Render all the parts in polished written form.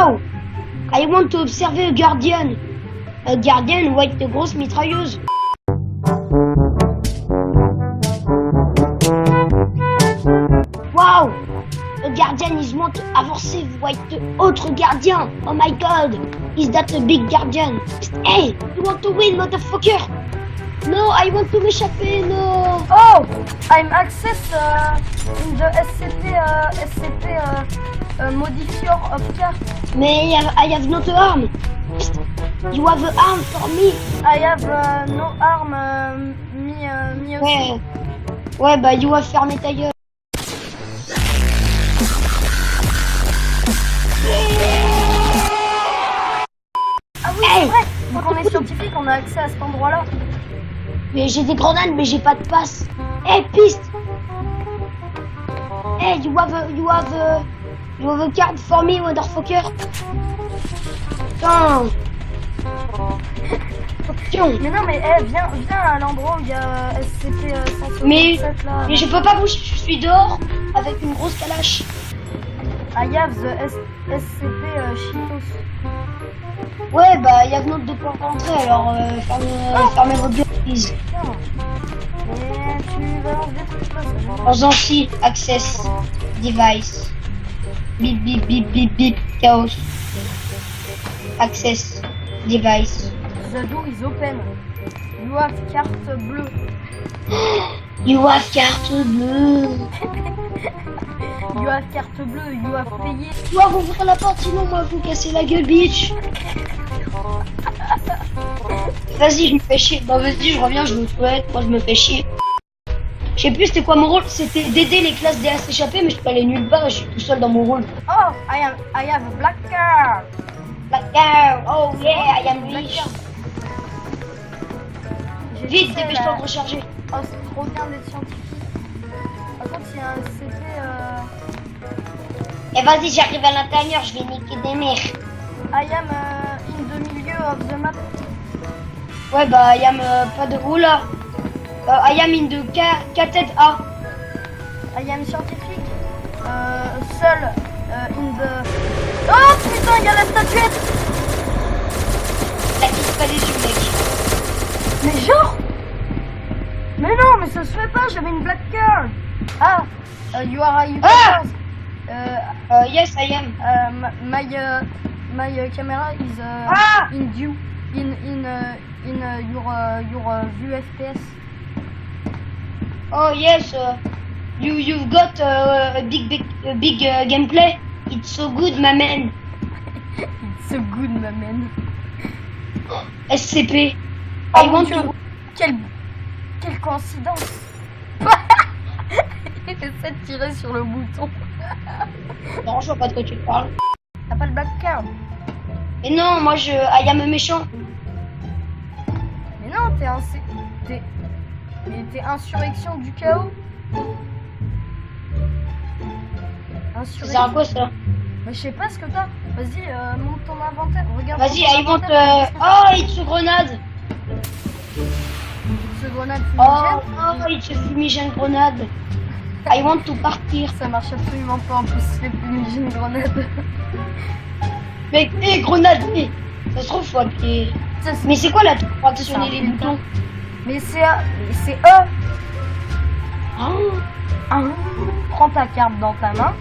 Wow! I want to observe a guardian. A guardian with a grosse mitrailleuse. Wow! A guardian is want to avancer with autre gardien. Oh my god! Is that a big guardian? Hey! You want to win, motherfucker? No, I want to m'échapper, no! Oh! I'm access in the SCP modifier of car. Mais I have not arm. You have an arm for me. I have no arm, me aussi. Ouais. Ouais, bah you have fermé ta gueule. Ah oui, c'est vrai! Donc on est scientifique, on a accès à cet endroit-là. Mais j'ai des grenades, mais j'ai pas de passe. Hey, piste! Hey, you have a card for me, motherfucker. Putain. Mais non, mais viens à l'endroit où il y a SCP 167 là. Mais je peux pas bouger, je suis dehors avec une grosse calache. I have the SCP Cheetos. Ouais, bah il y a notre de pour rentrer, alors fermez votre gueule, please. Tiens. Mais tu balances des trucs là, ça. Faisons si, access, device, bip bip bip bip bip, chaos, access, device. The door is open. You have carte bleue. You have carte bleue. You have carte bleue, you have payé. Tu dois ouvrir la porte, sinon moi vous cassez la gueule, bitch. Vas-y, je me fais chier. Bah vas-y, je reviens, je me souhaite. Moi je me fais chier. Je sais plus c'était quoi mon rôle. C'était d'aider les classes D à s'échapper, mais je peux aller nulle part et je suis tout seul dans mon rôle. Oh, I have a black car. Black girl, oh yeah, I am rich. Vite, dépêche-toi de recharger. Oh, c'est trop bien d'être scientifique. Par contre, il y a un CP. Et vas-y, j'arrive à l'intérieur, je vais niquer des mères. I am in the milieu of the map. Ouais, bah, I am pas de. Oula! I am in the K-tête A. I am scientifique. Seul in the. Oh putain, il y a la statuette! T'as pas les yeux, mec. Mais genre! Mais non, mais ça se fait pas, j'avais une black girl! Ah! You are a Ah! Yes, I am. My camera is Ah! in view in your view FPS. Oh yes, you've got a big gameplay. It's so good, my man. It's so good, my man. SCP. Oh, I want to. Quelle coïncidence. J'essaie de tirer sur le bouton. Non, je vois pas de quoi tu parles. T'as pas le black card? Mais non, moi I am méchant. Mais non, t'es insurrection du chaos. Ça sert à quoi ça? Mais je sais pas ce que t'as. Vas-y, monte ton inventaire. Regarde. Vas-y, I want. Oh, it's a grenade. Ce grenade Oh, fumigène. oh, it's a fumigène grenade. I want to partir. Ça marche absolument pas en plus les fumigènes grenades. Mec, grenade, ça se trouve, faut appuyer. Mais c'est quoi là pour actionner les boutons? Mais c'est E. Oh. Prends ta carte dans ta main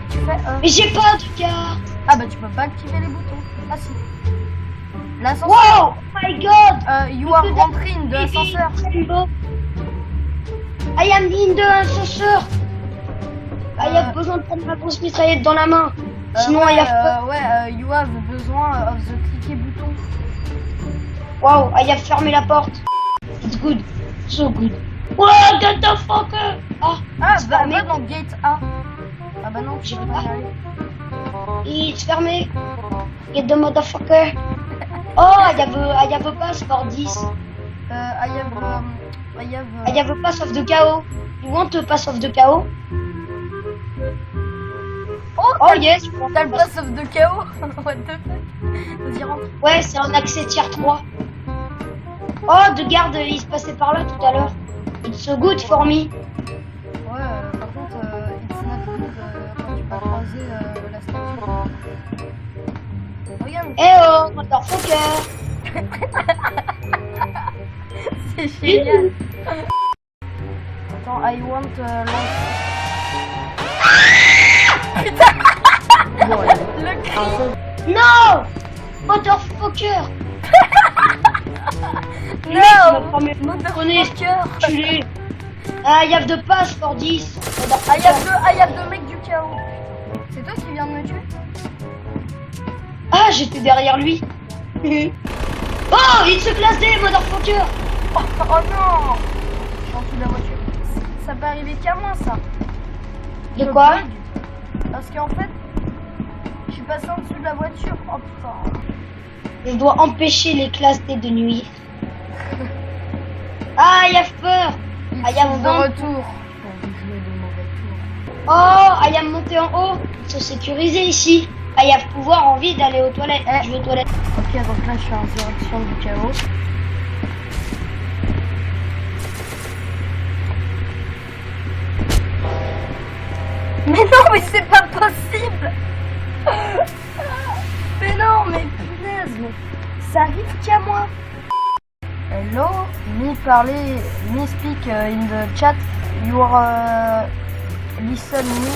et tu fais E. Mais j'ai pas de carte. Ah bah tu peux pas activer les boutons. Ah si. L'ascenseur. Wow, oh my god. You are rentré in the ascenseur. I am in the ascenseur. I have besoin de prendre ma grosse mitraillette dans la main. Sinon, ouais, I have you have besoin of the cliquer bouton. Wow, I have fermé la porte. It's good, so good. Wow, get the fuck up. Ah, va dans gate A. Ah bah non, Je je peux peux pas. pas y aller. It's fermé. Get the motherfucker. Oh, I have a pass for this. I have a pass of the chaos. You want a pass of the chaos? Oh yes. T'as le pass of the chaos. What the fuck? Vas-y, rentre. Ouais, c'est un accès tier 3. Oh, de garde, il se passait par là tout à l'heure. It's so good for me. Ouais, par contre, it's not good quand tu vas croiser la statue. Eh oh, motherfucker. C'est génial. Attends, I want Putain. Le cri. No, motherfucker. No, Prenez, motherfucker. tuez. I have the pass for this. I have the mec du chaos. C'est toi qui viens de me tuer? Ah, j'étais derrière lui. Oh, it's a class D, motherfucker. Oh non. Je suis en dessous de la voiture. Ça peut arriver qu'à moi, ça. De Je quoi? bug. Parce qu'en fait, je suis passé en dessous de la voiture. Oh putain. Je dois empêcher les classes D de nuit. Ah, I have peur. Ils I am sont de vent. retour. Pour vous jouer de mauvais tours. Oh, I am monté en haut. Ils sont sécurisés ici. I have pouvoir envie d'aller aux toilettes. Je vais aux toilettes. Ok, donc là je suis en direction du chaos. Mais non, mais c'est pas possible. Mais non, mais punaise, mais ça arrive qu'à moi. Hello, me speak in the chat. Your listen me.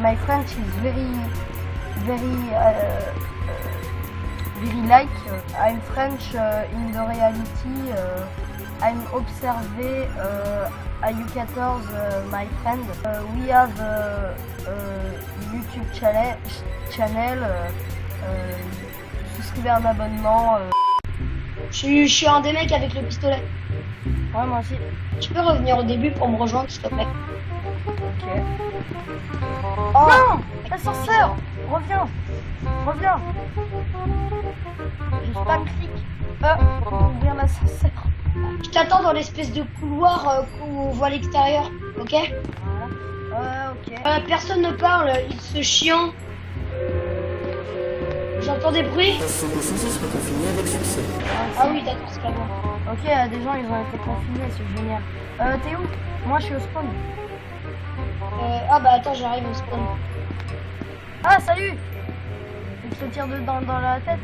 My French is very like. I'm French in the reality. I'm observé educators, my friend. We have YouTube channel. Souscrivez un abonnement. Je suis un des mecs avec le pistolet. Ouais, moi aussi. Tu peux revenir au début pour me rejoindre, s'il te plaît? Ok. Oh, Non, l'ascenseur. Reviens. Je spam clic. Pour ouvrir l'ascenseur. je t'attends dans l'espèce de couloir qu'on voit à l'extérieur, ok? Voilà. Ok. Personne ne parle, il se chiant. J'entends des bruits. Ah oui, d'accord, c'est pas bon. Ok, des gens ils ont été confinés, c'est génial. T'es où? Moi je suis au spawn. Ah bah attends, j'arrive au spawn. Ah salut! Tu te tires dedans dans la tête.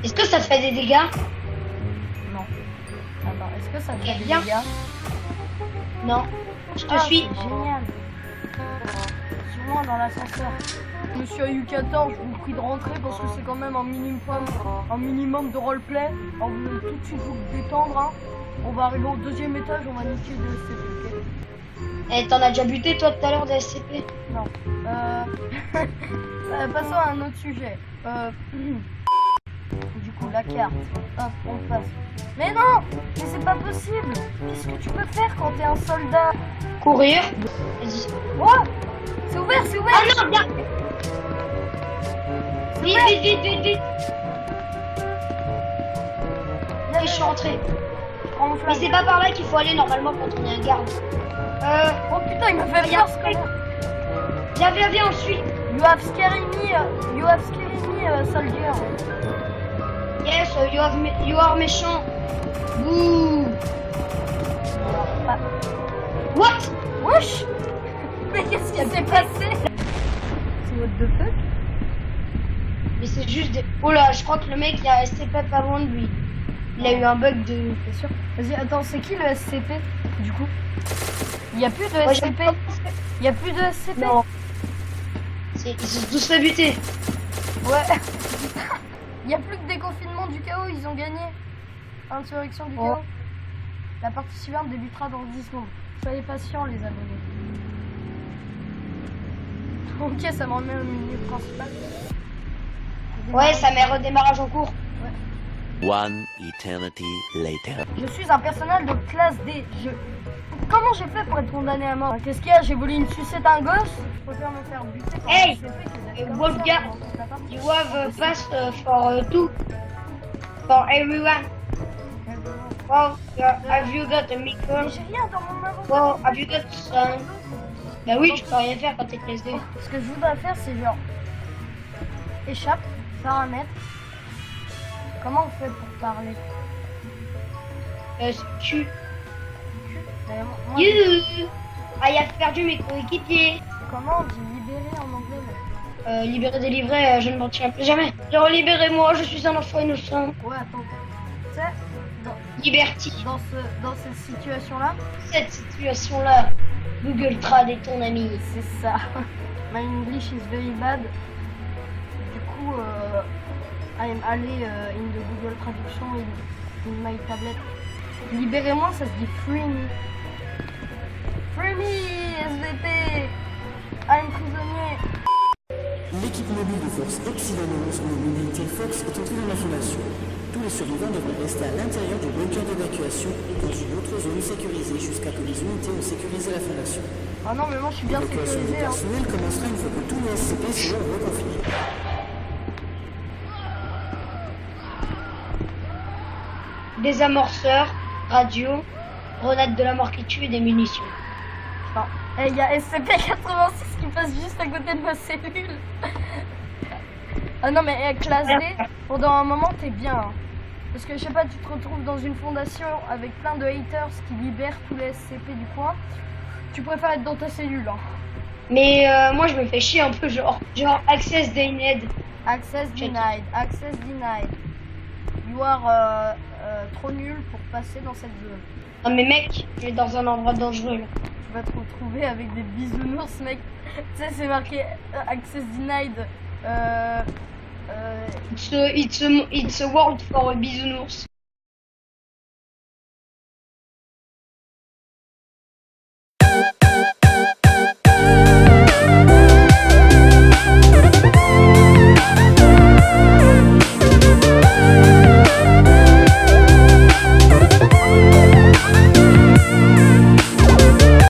Est-ce que ça te fait des dégâts? Non. Attends, est-ce que ça te fait des Bien. dégâts? Non. Je te suis. C'est génial. Suis-moi dans l'ascenseur. Monsieur Ayukator, je vous prie de rentrer parce que c'est quand même un minimum de roleplay. Alors vous allez tout de suite vous détendre. Hein. On va arriver au deuxième étage, on va niquer le SCP. Ok. Eh, t'en as déjà buté toi tout à l'heure des SCP? Non. Passons à un autre sujet. Du coup, la carte. Hop, on passe. Mais non! Mais c'est pas possible! Qu'est-ce que tu peux faire quand t'es un soldat? Courir. Vas-y. Oh! C'est ouvert, c'est ouvert! Ah non, viens! Vite, vite, vite, vite, vite! Et je suis rentré. Je prends mon Mais flingue. c'est pas par là qu'il faut aller normalement quand on est un garde. Oh putain, il m'a fait peur ce connard! Viens, on suit. You have scared me, soldier. Yes, you are méchant. Bouh. Ah. What? Wesh! Mais qu'est-ce qui s'est passé? C'est what the fuck? Mais c'est juste des... Oh là, je crois que le mec, il y a SCP pas loin de lui. Il a eu un bug de... T'es sûr? Vas-y, attends, c'est qui le SCP, du coup? Il y a plus de Ouais, SCP? Il y a plus de SCP? Non. Ils se sont tous fait buter. Ouais. Il n'y a plus que déconfinement du chaos, ils ont gagné. Insurrection du chaos. La partie suivante débutera dans 10 secondes. Soyez patients les abonnés. Ok, ça me remet au menu principal. Ouais, ça met redémarrage en cours. One eternity later. Je suis un personnage de classe D. Comment j'ai fait pour être condamné à mort? Qu'est-ce qu'il y a? J'ai volé une sucette à un gosse? Je préfère me faire buter par Hey, un SCP que Wolfgang, d'être you have a pass for two. For everyone. Well, have you got a Mais micro? j'ai rien dans mon inventaire. Well, have you got some... Bah oui, tu peux rien faire quand t'es classe D. Ce que je voudrais faire, c'est genre échappe, paramètres. Comment on fait pour parler? Tu... D'ailleurs, moi, You! Ah, il a perdu mes coéquipiers. comment on dit libérer en anglais là? Libéré, délivré, je ne mentirai plus jamais. Genre, libérez-moi, je suis un enfant innocent. Ouais, attends. Tu sais, Liberty. dans cette situation-là, Cette situation-là, Google Trad est ton ami. c'est ça. My English is very bad. Du coup, I'm allé in the Google Traduction in my tablet. Libérez-moi, ça se dit free me. Free me, SVP. I'm prisonnier. L'équipe mobile de force Epsilon 11 nommée Tail Fox est entrée dans la fondation. Tous les survivants devraient rester à l'intérieur du bunker d'évacuation et dans une autre zone sécurisée jusqu'à que les unités ont sécurisé la fondation. Ah non, mais moi je suis bien L'évacuation du sécurisé. Hein. personnel commencera une fois que tous les SCP seront reconfinés. Des amorceurs, radio, grenades de la mort qui tue et des munitions. Enfin, il y a SCP-86 qui passe juste à côté de ma cellule. Ah non, mais classe D, pendant un moment t'es bien. Hein. Parce que je sais pas, tu te retrouves dans une fondation avec plein de haters qui libèrent tous les SCP du coin. Tu préfères être dans ta cellule. Hein. Mais moi je me fais chier un peu genre access denied. Access denied, access denied. You are trop nul pour passer dans cette zone. Non mais mec, je vais dans un endroit dangereux là. Tu vas te retrouver avec des bisounours, mec. Tu sais, c'est marqué access denied. It's a world for bisounours.